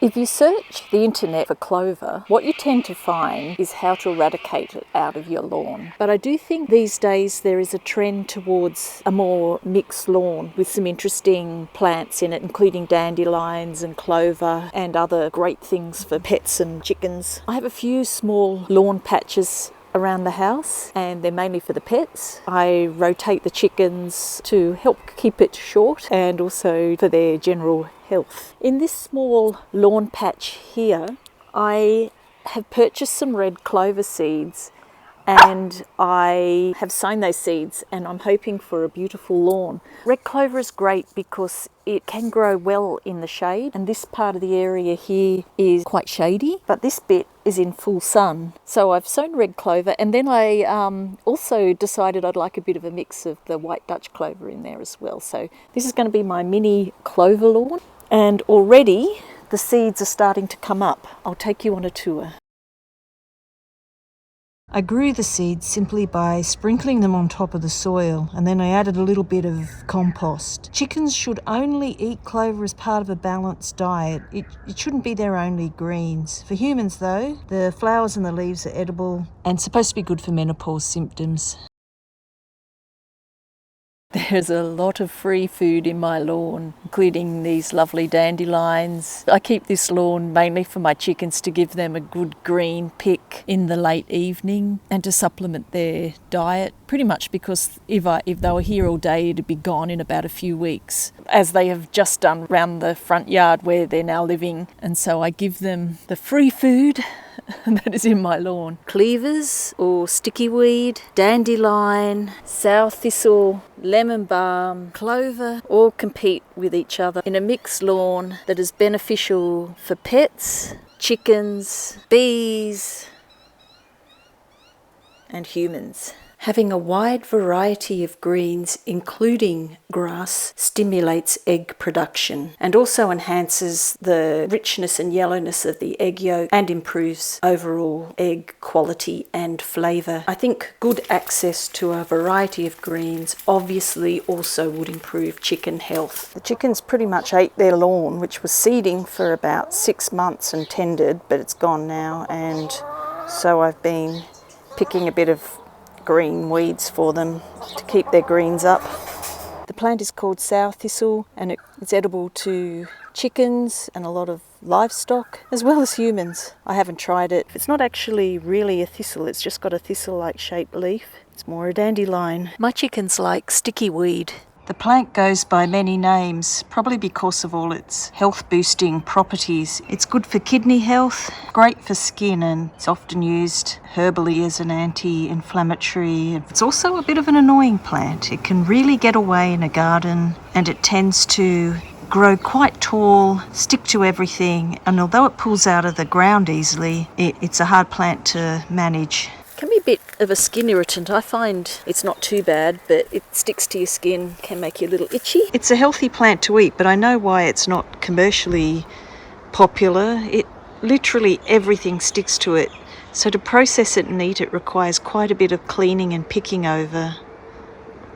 If you search the internet for clover, what you tend to find is how to eradicate it out of your lawn. But I do think these days there is a trend towards a more mixed lawn with some interesting plants in it, including dandelions and clover and other great things for pets and chickens. I have a few small lawn patches around the house and they're mainly for the pets. I rotate the chickens to help keep it short and also for their general health. In this small lawn patch here, I have purchased some red clover seeds and I have sown those seeds and I'm hoping for a beautiful lawn. Red clover is great because it can grow well in the shade, and this part of the area here is quite shady, but this bit is in full sun. So I've sown red clover, and then I also decided I'd like a bit of a mix of the white Dutch clover in there as well. So this is going to be my mini clover lawn, and already the seeds are starting to come up. I'll take you on a tour. I grew the seeds simply by sprinkling them on top of the soil, and then I added a little bit of compost. Chickens should only eat clover as part of a balanced diet. It shouldn't be their only greens. For humans though, the flowers and the leaves are edible and supposed to be good for menopause symptoms. There's a lot of free food in my lawn, including these lovely dandelions. I keep this lawn mainly for my chickens to give them a good green pick in the late evening and to supplement their diet, pretty much because if they were here all day, it'd be gone in about a few weeks, as they have just done round the front yard where they're now living. And so I give them the free food that is in my lawn. Cleavers or sticky weed, dandelion, sow-thistle, lemon balm, clover all compete with each other in a mixed lawn that is beneficial for pets, chickens, bees and humans. Having a wide variety of greens, including grass, stimulates egg production and also enhances the richness and yellowness of the egg yolk and improves overall egg quality and flavour. I think good access to a variety of greens obviously also would improve chicken health. The chickens pretty much ate their lawn, which was seeding for about 6 months and tended, but it's gone now, and so I've been picking a bit of green weeds for them to keep their greens up. The plant is called sow-thistle and it's edible to chickens and a lot of livestock as well as humans. I haven't tried it. It's not actually really a thistle, it's just got a thistle-like shaped leaf. It's more a dandelion. My chickens like sticky weed. The plant goes by many names, probably because of all its health-boosting properties. It's good for kidney health, great for skin, and it's often used herbally as an anti-inflammatory. It's also a bit of an annoying plant. It can really get away in a garden, and it tends to grow quite tall, stick to everything, and although it pulls out of the ground easily, it's a hard plant to manage. Can be a bit of a skin irritant. I find it's not too bad, but it sticks to your skin, can make you a little itchy. It's a healthy plant to eat, but I know why it's not commercially popular. It literally everything sticks to it. So to process it and eat it requires quite a bit of cleaning and picking over.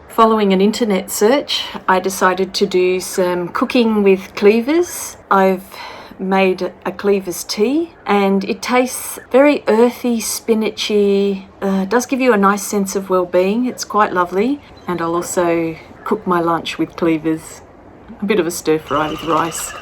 Following an internet search, I decided to do some cooking with cleavers. I've made a cleavers tea and it tastes very earthy, spinachy, does give you a nice sense of well-being. It's quite lovely, and I'll also cook my lunch with cleavers, a bit of a stir fry with rice.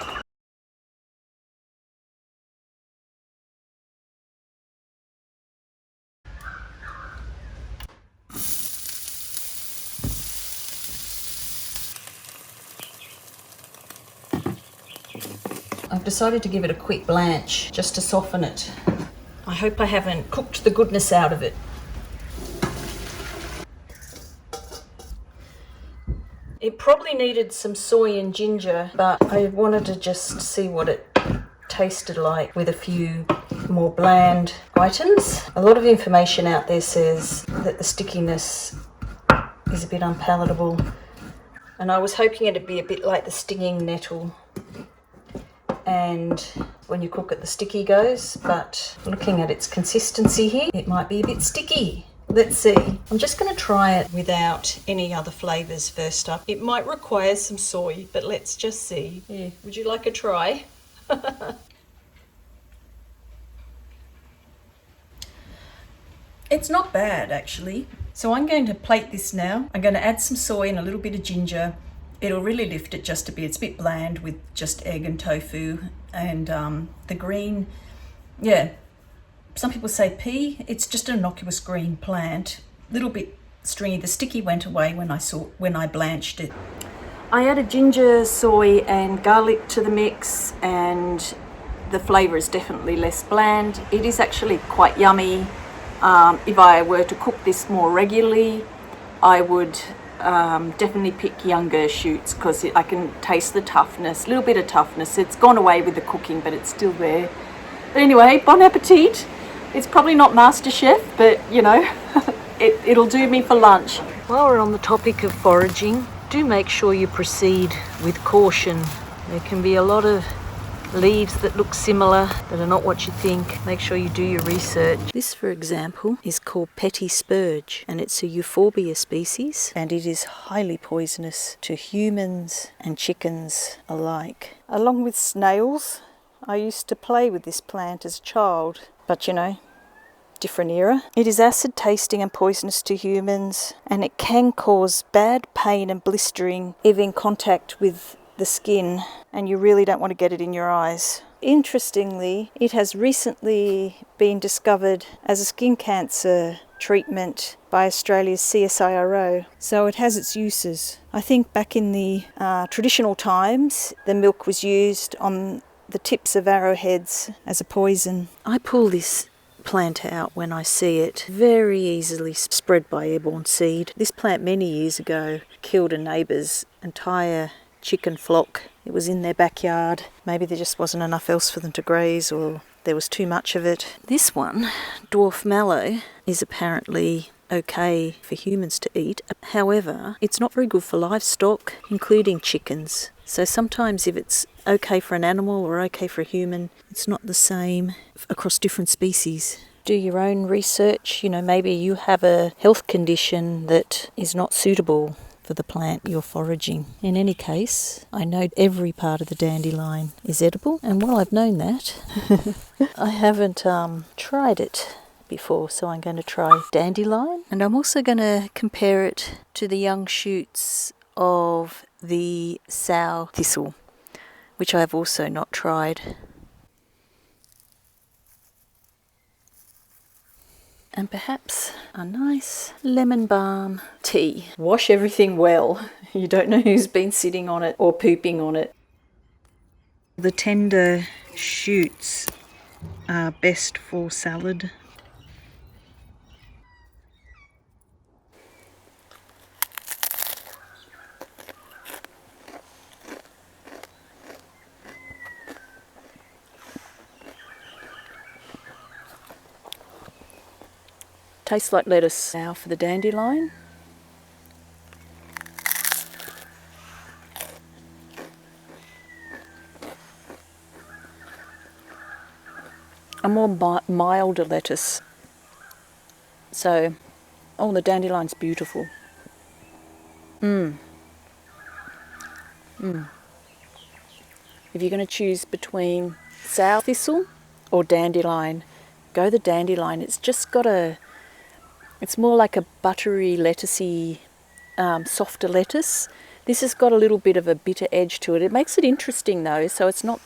I've decided to give it a quick blanch just to soften it. I hope I haven't cooked the goodness out of it. It probably needed some soy and ginger, but I wanted to just see what it tasted like with a few more bland items. A lot of information out there says that the stickiness is a bit unpalatable, and I was hoping it'd be a bit like the stinging nettle and when you cook it the sticky goes, but looking at its consistency here, it might be a bit sticky. Let's see. I'm just going to try it without any other flavours first up. It might require some soy, but let's just see. Yeah, would you like a try? It's not bad actually. So I'm going to plate this now. I'm going to add some soy and a little bit of ginger. It'll really lift it just a bit. It's a bit bland with just egg and tofu. And the green, yeah, some people say pea. It's just an innocuous green plant. A little bit stringy. The sticky went away when I blanched it. I added ginger, soy and garlic to the mix, and the flavour is definitely less bland. It is actually quite yummy. If I were to cook this more regularly, I would definitely pick younger shoots because I can taste the toughness, a little bit of toughness. It's gone away with the cooking, but it's still there. But anyway, bon appetit. It's probably not MasterChef, but you know, it'll do me for lunch. While we're on the topic of foraging, do make sure you proceed with caution. There can be a lot of leaves that look similar that are not what you think. Make sure you do your research. This, for example, is called petty spurge, and it's a euphorbia species, and it is highly poisonous to humans and chickens alike. Along with snails, I used to play with this plant as a child, but you know, different era. It is acid tasting and poisonous to humans, and it can cause bad pain and blistering if in contact with the skin, and you really don't want to get it in your eyes. Interestingly, it has recently been discovered as a skin cancer treatment by Australia's CSIRO, so it has its uses. I think back in the traditional times, the milk was used on the tips of arrowheads as a poison. I pull this plant out when I see it. Very easily spread by airborne seed. This plant many years ago killed a neighbour's entire chicken flock. It was in their backyard. Maybe there just wasn't enough else for them to graze, or there was too much of it. This one, dwarf mallow, is apparently okay for humans to eat. However, it's not very good for livestock, including chickens. So sometimes if it's okay for an animal or okay for a human, it's not the same across different species. Do your own research. You know, maybe you have a health condition that is not suitable for the plant you're foraging. In any case, I know every part of the dandelion is edible, and while I've known that, I haven't tried it before, so I'm going to try dandelion, and I'm also going to compare it to the young shoots of the sow-thistle, which I have also not tried. And perhaps a nice lemon balm tea. Wash everything well. You don't know who's been sitting on it or pooping on it. The tender shoots are best for salad. Tastes like lettuce. Now for the dandelion. A more milder lettuce. So, oh, the dandelion's beautiful. If you're going to choose between sow-thistle or dandelion, go the dandelion. It's just got it's more like a buttery, lettucey, softer lettuce. This has got a little bit of a bitter edge to it. It makes it interesting though, so it's not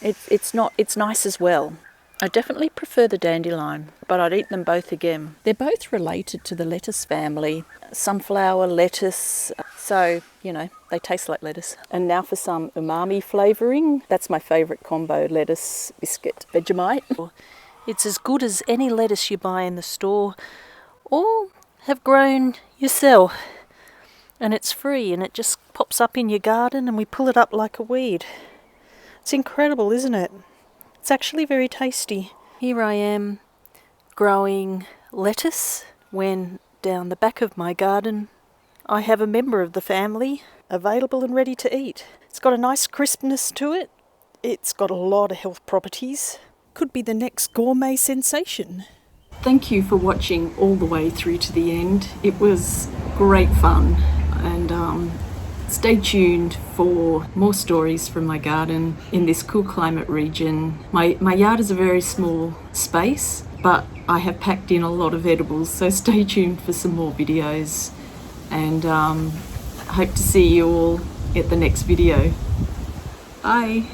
it's nice as well. I definitely prefer the dandelion, but I'd eat them both again. They're both related to the lettuce family, sunflower lettuce, so, you know, they taste like lettuce. And now for some umami flavouring. That's my favourite combo, lettuce, biscuit, Vegemite. It's as good as any lettuce you buy in the store or have grown yourself. And it's free and it just pops up in your garden and we pull it up like a weed. It's incredible, isn't it? It's actually very tasty. Here I am growing lettuce when down the back of my garden I have a member of the family available and ready to eat. It's got a nice crispness to it. It's got a lot of health properties. Could be the next gourmet sensation. Thank you for watching all the way through to the end. It was great fun, and stay tuned for more stories from my garden in this cool climate region. My yard is a very small space, but I have packed in a lot of edibles, so stay tuned for some more videos, and I hope to see you all at the next video. Bye.